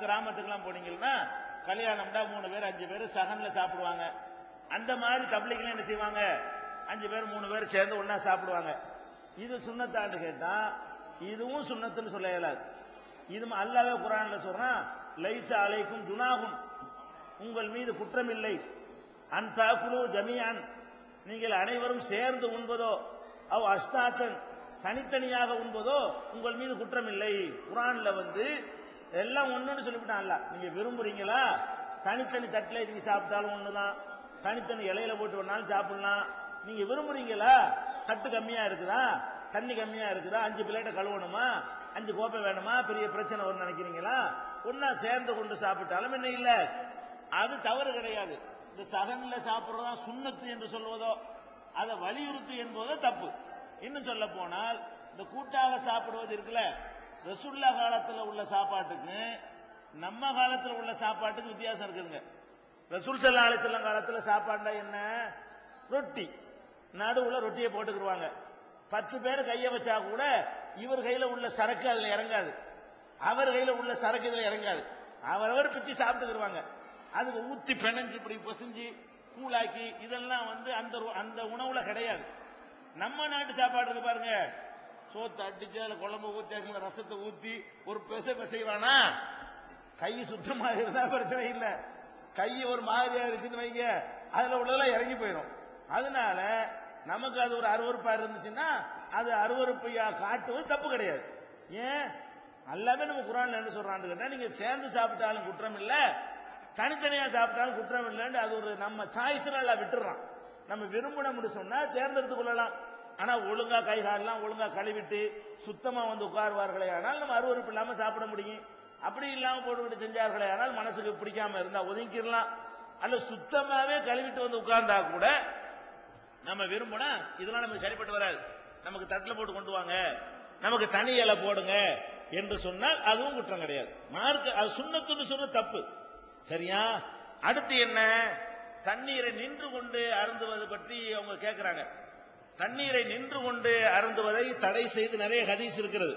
கிராமத்துக்குலாம் போனீங்கன்னா கல்யாணம்டா 3 பேர் 5 பேர் சகன்ல சாப்பிடுவாங்க. அந்த மாதிரி தப்லீக்ல என்ன செய்வாங்க, 5 பேர் 3 பேர் சேர்ந்து ஒன்னா சாப்பிடுவாங்க. இது சுன்னத்தான்னு கேட்டா இதுவும் சுன்னத்துன்னு சொல்ல இயலாது. இது அல்லாஹ்வே குர்ஆன்ல சொல்றான், லைஸ அலைக்கும் ஜுனாஹுன், உங்கள் மீது குற்றமில்லை, அன் தாக்குலு ஜமீஅன், நீங்கள் அனைவரும் சேர்ந்து உண்பதோ, அவ் அஸ்தாத்தன், தனித்தனியாக உண்பதோ உங்கள் மீது குற்றமில்லை. குர்ஆன்ல எல்லாம் ஒண்ணுன்னு சொல்லிவிட்டான் அல்லாஹ். நீங்க விரும்புறீங்களா, தனித்தனி தட்டில நீங்க சாப்பிட்டாலும் ஒண்ணுதான், தனித்தனி இலையில போட்டு வேணாலும் சாப்பிடலாம். நீங்க விரும்புறீங்களா, தட்டு கம்மியா இருக்குதா, தண்ணி கம்மியா இருக்குதா, 5 பிளேட்டை கழுவணுமா, 5 கோப்பை வேணுமா, பெரிய பிரச்சனை வரும் நினைக்கிறீங்களா, ஒன்னா சேர்ந்து கொண்டு சாப்பிட்டாலும் என்ன இல்ல, அது தவறு கிடையாது. இந்த சகன்ல சாப்பிடுறதா சுன்னத்து என்று சொல்வதோ, அதை வலியுறுத்து என்பதோ தப்பு. இன்னும் சொல்ல போனால் இந்த கூட்டாக சாப்பிடுவது இருக்குல்ல, ரசூலுல்லாஹ் காலத்துல உள்ள சாப்பாட்டுக்கு நம்ம காலத்துல உள்ள சாப்பாட்டுக்கு வித்தியாசம் இருக்குதுங்க. ரசூல் ஸல்லல்லாஹு அலைஹி வஸல்லம் காலத்துல சாப்பாடுனா என்ன, ரொட்டி, நடுவுல ரொட்டியை போட்டுக்குருவாங்க. 10 பேர் கைய வச்சா கூட இவர் கையில உள்ள சரக்கு அதுல இறங்காது, அவர் கையில உள்ள சரக்கு இதுல இறங்காது, அவரவர் பிச்சு சாப்பிட்டுக்குருவாங்க. அதுக்கு ஊத்தி பிணைஞ்சு இப்படி பொசிஞ்சு கூழாக்கி இதெல்லாம் அந்த உணவுல கிடையாது. நம்ம நாட்டு சாப்பாடு இருக்கு பாருங்க, சோத்தை அடிச்சு அதுல குழம்பு ஊத்தி ரசத்தை ஊத்தி ஒரு பிசைவானா, கை சுத்தமா இருந்தா பிரச்சனை இல்லை, கை ஒரு மாதிரியா இருந்துச்சுன்னு வைங்க, அதுல உள்ளதெல்லாம் இறங்கி போயிடும். அதனால நமக்கு அது ஒரு அருவருப்பா இருந்துச்சுன்னா அது அருவருப்பையா காட்டுவது தப்பு கிடையாது. ஏன் எல்லாமே நம்ம குர்ஆன்ல என்ன சொல்றான்னு கேட்டா, நீங்க சேர்ந்து சாப்பிட்டாலும் குற்றம் இல்ல, தனித்தனியா சாப்பிட்டாலும் குற்றம் இல்லைன்னு அது ஒரு நம்ம சாய்ஸ்ல எல்லாம் விட்டுறான். நம்ம விரும்பினோம்னு சொன்னா தேர்ந்தெடுத்துக் கொள்ளலாம். ஆனா ஒழுங்கா கைகாலெல்லாம் ஒழுங்கா கழுவிட்டு சுத்தமா உட்காருவார்களே ஆனால் நம்ம அருவருப்பு இல்லாம சாப்பிட முடியும். அப்படி இல்லாம போட்டுக்கிட்டு செஞ்சார்களே ஆனால் மனசுக்கு பிடிக்காம இருந்தா ஒதுங்கிடலாம். அல்ல சுத்தமாவே கழுவிட்டு உட்கார்ந்தா கூட நம்ம விரும்பினா இதெல்லாம் நமக்கு சரிப்பட்டு வராது, நமக்கு தட்டில் போட்டு கொண்டு வாங்க, நமக்கு தனி இலை போடுங்க என்று சொன்னால் அதுவும் குற்றம் கிடையாது. மார்க்க அது சுன்னத்துன்னு சொன்ன தப்பு, சரியா? அடுத்து என்ன, தண்ணீரை நின்று கொண்டு அருந்துவது பற்றி அவங்க கேட்கிறாங்க. தண்ணீரை நின்று கொண்டு அருந்துவதை தடை செய்து நிறைய ஹதீஸ் இருக்கிறது.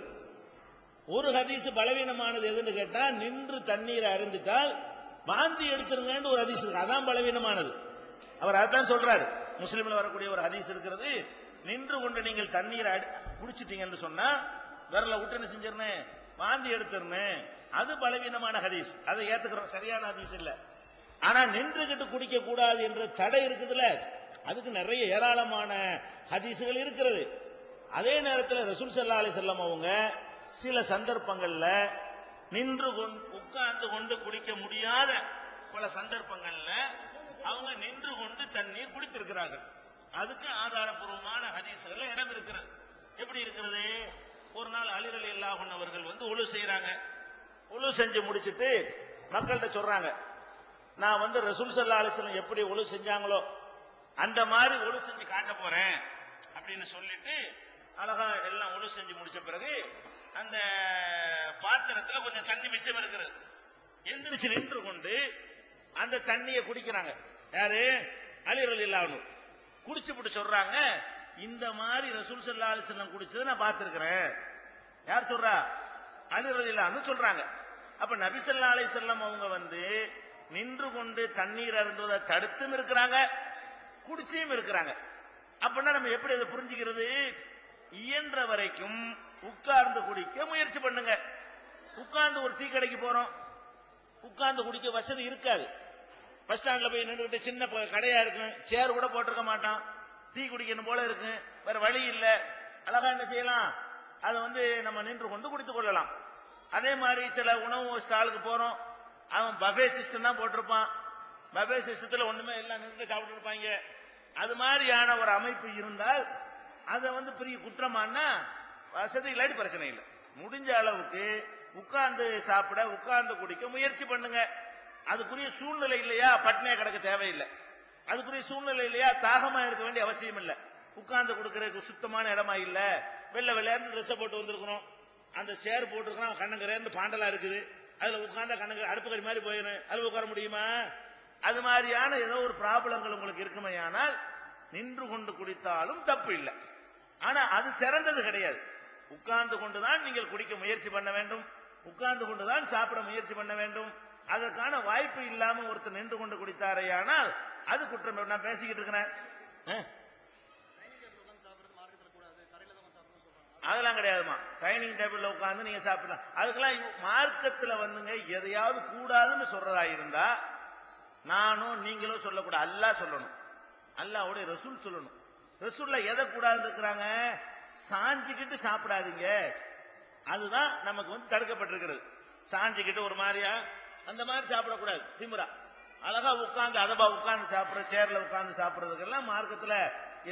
ஒரு ஹதீஸ் பலவீனமானது எதுன்னு கேட்டா, நின்று தண்ணீரை அருந்திட்டால் வாந்தி எடுத்துருங்கன்னு ஒரு ஹதீஸ் இருக்கு, அதான் பலவீனமானது. அவர் அதான் சொல்றாரு, முஸ்லிம்ல வரக்கூடிய ஒரு ஹதீஸ் இருக்கிறது, நின்று கொண்டு நீங்கள் தண்ணீரை குடிச்சிட்டீங்கன்னு சொன்னா விரல விட்டு என்ன செஞ்சிருந்தேன், வாந்தி எடுத்துருந்தேன், அது பலவீனமான ஹதீஸ், அதை ஏத்துக்கிறோம், சரியான ஹதீஸ் இல்ல. ஆனா நின்றுகிட்டு குடிக்க கூடாது என்ற தடை இருக்குதுல்ல, அதுக்கு நிறைய ஏராளமான ஹதீசுகள் இருக்கிறது. அதே நேரத்தில் ரசூல் ஸல்லல்லாஹு அலைஹி வஸல்லம் அவங்க சில சந்தர்ப்பங்கள்ல நின்று உட்கார்ந்து கொண்டு குடிக்க முடியாத பல சந்தர்ப்பங்கள்ல அவங்க நின்று கொண்டு தண்ணீர் குடித்திருக்கிறார்கள். அதுக்கு ஆதாரபூர்வமான ஹதீசுகள் இடம் இருக்கிறது. எப்படி இருக்கிறது, ஒரு நாள் அலி ரலியல்லாஹு அன்ஹு அவர்கள் ஒழு செய்யறாங்க. ஒழு செஞ்சு முடிச்சிட்டு மக்கள்கிட்ட சொல்றாங்க, நான் ரசூல் ஸல்லல்லாஹு அலைஹி வஸல்லம் எப்படி ஒழு செஞ்சாங்களோ அந்த மாதிரி ஒழு செஞ்சு காட்ட போறேன் அப்படின்னு சொல்லிட்டு அழகா எல்லாம் ஒழு செஞ்சு முடிச்ச பிறகு அந்த பாத்திரத்துல கொஞ்சம் தண்ணி மிச்சம் இருக்கிறது, எந்திரிச்சு நின்று கொண்டு அந்த தண்ணியை குடிக்கிறாங்க. யாரு, அலி ரலியல்லாஹு அன்ஹு. குடிச்சுட்டு சொல்றாங்க, இந்த மாதிரி ரசூல் ஸல்லல்லாஹு அலைஹி வஸல்லம் குடிச்சதை நான் பார்த்திருக்கிறேன். யார் சொல்றா, அலி ரலியல்லாஹு அன்ஹு சொல்றாங்க. அப்ப நபி ஸல்லல்லாஹு அலைஹி வஸல்லம் அவங்க நின்று கொண்டு தண்ணீர் அருந்துவதை தடுத்தும் இருக்கிறாங்க, குடிச்சியும் இருக்கிறாங்க. அப்படின்னா நம்ம எப்படி அதை புரிஞ்சுக்கிறது, இயன்ற வரைக்கும் உட்கார்ந்து குடிக்க முயற்சி பண்ணுங்க. உட்கார்ந்து ஒரு டீ கடைக்கு போறோம், உட்கார்ந்து குடிக்க வசதி இருக்காது, பஸ் ஸ்டாண்ட்ல போய் நின்றுகிட்டு சின்ன கடையா இருக்கும், சேர் கூட போட்டிருக்க மாட்டான், டீ குடிக்கணும் போல இருக்கு, வேற வழி இல்ல, அழகா என்ன செய்யலாம், அதை நம்ம நின்று கொண்டு குடித்துக் கொள்ளலாம். அதே மாதிரி சில உணவு ஸ்டாலுக்கு போறோம், அவன் பஃபே சிஸ்டம் தான் போட்டிருப்பான், பஃபே சிஸ்டத்துல ஒண்ணுமே எல்லாம் நின்று சாப்பிட்டு இருப்பாங்க. அது மாதிரியான ஒரு அமைப்பு இருந்தால் அதை பெரிய குற்றமானா வசதி இல்லாட்டி பிரச்சனை இல்லை. முடிஞ்ச அளவுக்கு உட்கார்ந்து சாப்பிட உட்கார்ந்து குடிக்க முயற்சி பண்ணுங்க. அதுக்குரிய சூழ்நிலை இல்லையா பட்னியா கிடக்க தேவையில்லை, அதுக்குரிய சூழ்நிலை இல்லையா தாகமா இருக்க வேண்டிய அவசியம் இல்லை. உட்கார்ந்து கொடுக்கறதுக்கு சுத்தமான இடமா இல்ல, வெள்ளை வெள்ளையாருந்து ட்ரெஸ் போட்டு வந்திருக்கணும், அந்த சேர் போட்டுருக்கோம் கண்ணங்கரேன்னு பாண்டலா இருக்குது, அதுல உட்கார்ந்தா கண்ணங்க அடுப்பு கறி மாதிரி போயிடும், அதுல உட்கார முடியுமா? அது மாதிரியான ஏதோ ஒரு ப்ராப்ளங்கள் உங்களுக்கு இருக்குமே, ஆனால் நின்று கொண்டு குடித்தாலும் தப்பு இல்லை. ஆனா அது சிறந்தது கிடையாது. உட்கார்ந்து கொண்டுதான் நீங்கள் குடிக்க முயற்சி பண்ண வேண்டும். உட்கார்ந்து கொண்டுதான் சாப்பிட முயற்சி பண்ண வேண்டும். அதற்கான வாய்ப்பு இல்லாம ஒருத்தர் நின்று கொண்டு குடித்தாரையானால் அது குற்றம். நான் பேசிக்கிட்டு இருக்கிறேன், அதெல்லாம் கிடையாதுமா. டைனிங் டேபிள்ல உட்கார்ந்து நீங்க சாப்பிடலாம். அதுக்கெல்லாம் மார்க்கத்துல வந்துங்க எதையாவது கூடாதுன்னு சொல்றதா இருந்தா நானும் நீங்களும் சொல்லக்கூடாது, அல்லாஹ் சொல்லணும், அல்லாஹ்வுடைய ரசூல் சொல்லணும். ரசூல்ல எதை கூடாதுன்னு இருக்கிறாங்க, சாஞ்சிக்கிட்டு சாப்பிடாதீங்க, அதுதான் நமக்கு வந்து தடுக்கப்பட்டிருக்கிறது. சாஞ்சிக்கிட்டு ஒரு மாதிரியா அந்த மாதிரி சாப்பிடக்கூடாது, திமுறா அழகா உட்கார்ந்து அதபா உட்கார்ந்து சாப்பிடுற, சேர்ல உட்கார்ந்து சாப்பிடுறதுக்கெல்லாம் மார்க்கத்துல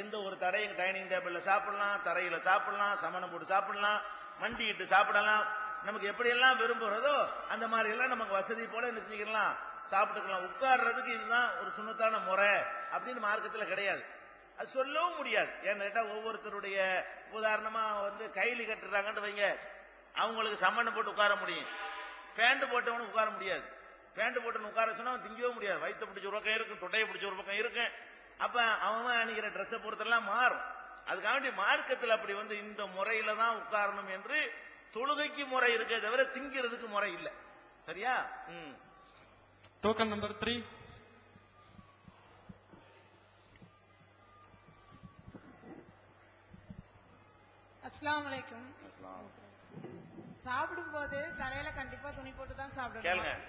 எந்த ஒரு தடையும். டைனிங் டேபிள்ல சாப்பிடலாம், தரையில சாப்பிடலாம், சமணம் போட்டு சாப்பிடலாம், மண்டிட்டு சாப்பிடலாம். நமக்கு எப்படி எல்லாம் விரும்புறதோ அந்த மாதிரி எல்லாம் நமக்கு வசதி போல என்ன செஞ்சுக்கலாம், சாப்பிட்டுக்கலாம். உட்கார்றதுக்கு இதுதான் ஒரு சுண்ணத்தான முறை அப்படின்னு மார்க்கத்துல கிடையாது. அது சொல்லவும் முடியாது. ஏன்னு கேட்டா ஒவ்வொருத்தருடைய உதாரணமா வந்து கைலி கட்டுறாங்கன்னு வைங்க, அவங்களுக்கு சம்மணம் போட்டு உட்கார முடியும், பேண்ட் போட்டவனுக்கு உட்கார முடியாது. பேண்ட் போட்டு உட்கார சொன்னா திங்கவே முடியாது. வயிற்ற பிடிச்ச ஒரு பக்கம் இருக்கும், தொட்டையை பிடிச்ச ஒரு பக்கம் இருக்கு. அப்ப அவன் அணிகிற ட்ரெஸ்ஸை பொறுத்தெல்லாம் மாறும். அதுக்காக வேண்டி மார்க்கத்தில் அப்படி வந்து இந்த முறையில தான் உட்காரணும் என்று தொழுகைக்கு முறை இருக்கே தவிர திங்கிறதுக்கு முறை இல்லை. சரியா? Token number 3. அஸ்ஸலாமு அலைக்கும். சாப்பிடும் போது தலையில கண்டிப்பா துணி போட்டு தான் சாப்பிடணும்.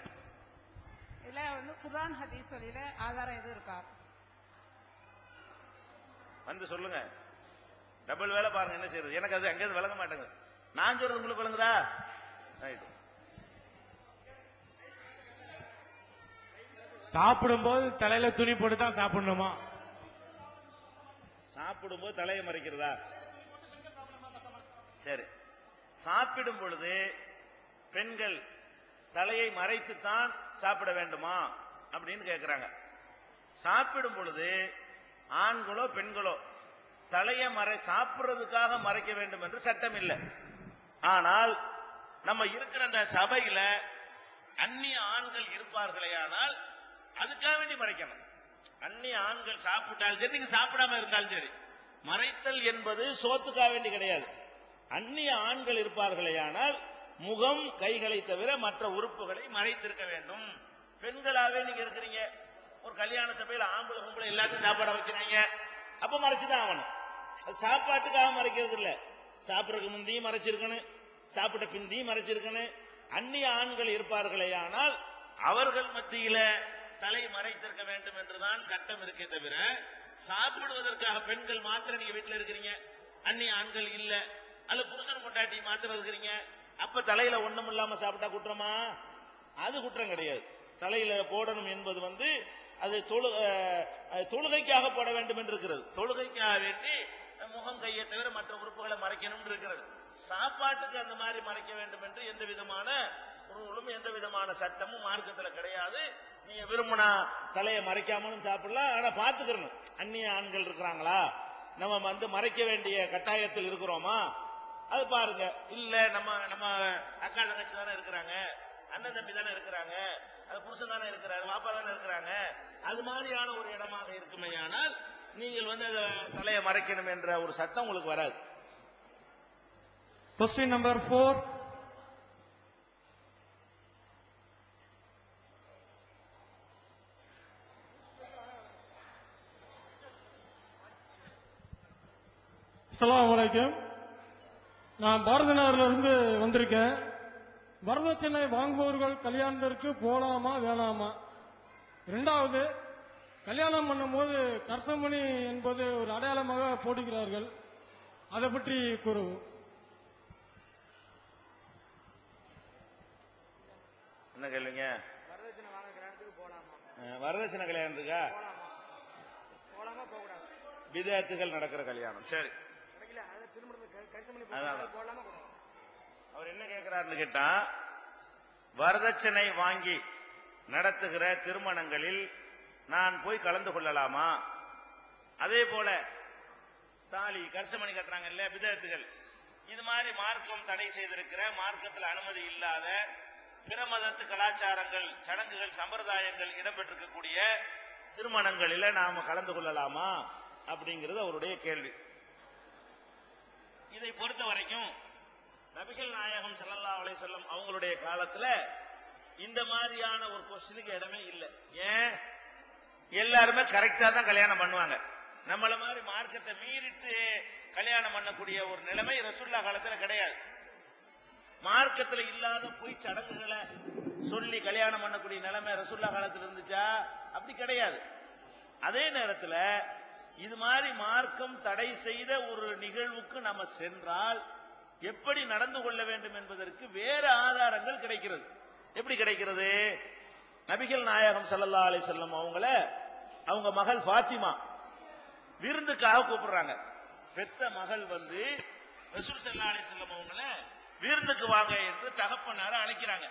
இதுல வந்து குர்ஆன் ஹதீஸ் சொல்லில ஆதாரம் எதுவும் இருக்கா? வந்து சொல்லுங்க. டபுள் வேலை பாருங்க என்ன செய்யறது. எனக்கு அது அங்கேயிருந்து விளங்க மாட்டேங்குது. நான் சொல்றது உங்களுக்கு விளங்குதா? சாப்பிடும் போது தலையில துணி போட்டு தான் சாப்பிடணுமா? சாப்பிடும் போது தலையை மறைக்கிறதா? சரி, சாப்பிடும் பொழுது பெண்கள் தலையை மறைத்துத்தான் சாப்பிட வேண்டுமா அப்படின்னு கேட்கிறாங்க. சாப்பிடும் பொழுது ஆண்களோ பெண்களோ தலையை சாப்பிடுறதுக்காக மறைக்க வேண்டும் என்று சட்டம் இல்லை. ஆனால் நம்ம இருக்கிற அந்த சபையில அந்நிய ஆண்கள் இருப்பார்களே, ஆனால் அதுக்காக வேண்டி மறைக்கணும். அந்நிய ஆண்கள் சாப்பிட்டாலும் சரி, நீங்க சாப்பிடாம இருந்தாலும் சரி, மறைத்தல் என்பது சோத்துக்காக வேண்டி கிடையாது. அந்நிய ஆண்கள் இருப்பார்களே, ஆனால் முகம் கைகளை தவிர மற்ற உறுப்புகளை மறைத்திருக்க வேண்டும். பெண்களாவே நீங்க இருக்கிறீங்க, ஒரு கல்யாண சபையில ஆம்பளை பொம்பளை எல்லாத்தையும் சாப்பாட வைக்கிறாங்க, அப்ப மறைச்சுதான் ஆகணும். அது சாப்பாட்டுக்காக மறைக்கிறது இல்ல. சாப்பிடறதுக்கு முந்தையும் மறைச்சிருக்கணும், சாப்பிட்ட பிந்தியும் மறைச்சிருக்கணும். அந்நிய ஆண்கள் இருப்பார்களே, ஆனால் அவர்கள் மத்தியில தலை மறைத்திருக்க வேண்டும் என்றுதான் சட்டம் இருக்கே தவிர, சாப்பிடுவதற்காக பெண்கள் மாத்திரம் நீங்க வீட்டுல இருக்கிறீங்க, அந்நிய ஆண்கள் இல்ல, அல்ல புருஷன் பொண்டாட்டி மாத்திரம் இருக்கிறீங்க, அப்ப தலையில ஒண்ணும் இல்லாம சாப்பிட்டா குற்றமா? அது குற்றம் கிடையாது. தலையில போடணும் என்பது வந்து அது தொழுகைக்காக போட வேண்டும் என்று இருக்கிறது. தொழுகைக்காக வேண்டி முகம் கையை தவிர மற்ற உறுப்புகளை மறைக்கணும் இருக்கிறது. சாப்பாட்டுக்கு அந்த மாதிரி மறைக்க வேண்டும் என்று எந்த விதமான ரூலும் எந்த விதமான சட்டமும் மார்க்கத்தில் கிடையாது. நீங்க விரும்பினா தலையை மறைக்காமலும் சாப்பிடலாம். ஆனா பாத்துக்கணும், அந்நிய ஆண்கள் இருக்கிறாங்களா, நம்ம வந்து மறைக்க வேண்டிய கட்டாயத்தில் இருக்கிறோமா அது பாருங்க. இல்ல நம்ம நம்ம அக்கா தங்கச்சி தானே இருக்கிறாங்க, அண்ணன் தம்பி தானே இருக்கிறாங்க, அது புருஷன் தானே இருக்கிறாரு, பாப்பா தானே இருக்கிறாங்க, அது மாதிரியான ஒரு இடமாக இருக்குமே, ஆனால் நீங்கள் வந்து அதை தலையை மறைக்கணும் என்ற ஒரு சட்டம் உங்களுக்கு வராது. Question number 4. அஸ்ஸலாமு அலைக்கும். நான் பாரத நகர்ல இருந்து வந்திருக்கேன். வரதட்சணை வாங்குபவர்கள் கல்யாணத்திற்கு போலாமா வேணாமா? இரண்டாவது, கல்யாணம் பண்ணும்போது கர்சமணி என்பது ஒரு அடையாளமாக போடுகிறார்கள், அதை பற்றி கூறுவோம். என்ன கேள்விங்க? வரதட்சணை வாங்க கல்யாணத்துக்கு போலாமா? வரதட்சணை கல்யாணத்துக்கா? போலாமா போகக்கூடாது? விதத்துகள் நடக்கிற கல்யாணம். சரி, அவர் என்ன கேட்கிறாருன்னு கேட்டா, வரதட்சணை வாங்கி நடத்துகிற திருமணங்களில் நான் போய் கலந்து கொள்ளலாமா? அதே போல தாலி கர்சமணி கட்டுறாங்க இல்ல, விதத்துகள், இது மாதிரி மார்க்கம் தடை செய்திருக்கிற, மார்க்கத்தில் அனுமதி இல்லாத பிற மதத்து கலாச்சாரங்கள், சடங்குகள், சம்பிரதாயங்கள் இடம்பெற்றிருக்கக்கூடிய திருமணங்களில நாம கலந்து கொள்ளலாமா அப்படிங்கிறது அவருடைய கேள்வி. இதை பொறுத்த வரைக்கும் நபிகள் நாயகம் ஸல்லல்லாஹு அலைஹி வஸல்லம் அவங்களுடைய காலத்துல இந்த மாதிரியான ஒரு கொஸ்டினுக்கு இடமே இல்லை. ஏன்? எல்லாருமே கரெக்டா தான் கல்யாணம் பண்ணுவாங்க. நம்மள மாதிரி மார்க்கத்தை மீறிட்டு கல்யாணம் பண்ணக்கூடிய ஒரு நிலைமை ரசூலுல்லாஹ் காலத்துல கிடையாது. மார்க்கத்துல இல்லாத பொய் சடங்குகளை சொல்லி கல்யாணம் பண்ணக்கூடிய நிலைமை ரசூலுல்லாஹ் காலத்துல இருந்துச்சா? அப்படி கிடையாது. அதே நேரத்துல இது மாதிரி மார்க்கம் தடை செய்த ஒரு நிகழ்வுக்கு நம்ம சென்றால் எப்படி நடந்து கொள்ள வேண்டும் என்பதற்கு வேறு ஆதாரங்கள் கிடைக்கிறது. எப்படி கிடைக்கிறது? நபிகள் நாயகம் ஸல்லல்லாஹு அலைஹி வஸல்லம் அவங்க மகள் ஃபாத்திமா விருந்துக்காக கூப்பிடுறாங்க. பெத்த மகள் ரசூல் ஸல்லல்லாஹு அலைஹி வஸல்லம் அவங்கள விருந்துக்கு வாங்க என்று தகப்பனார அழைக்கிறாங்க.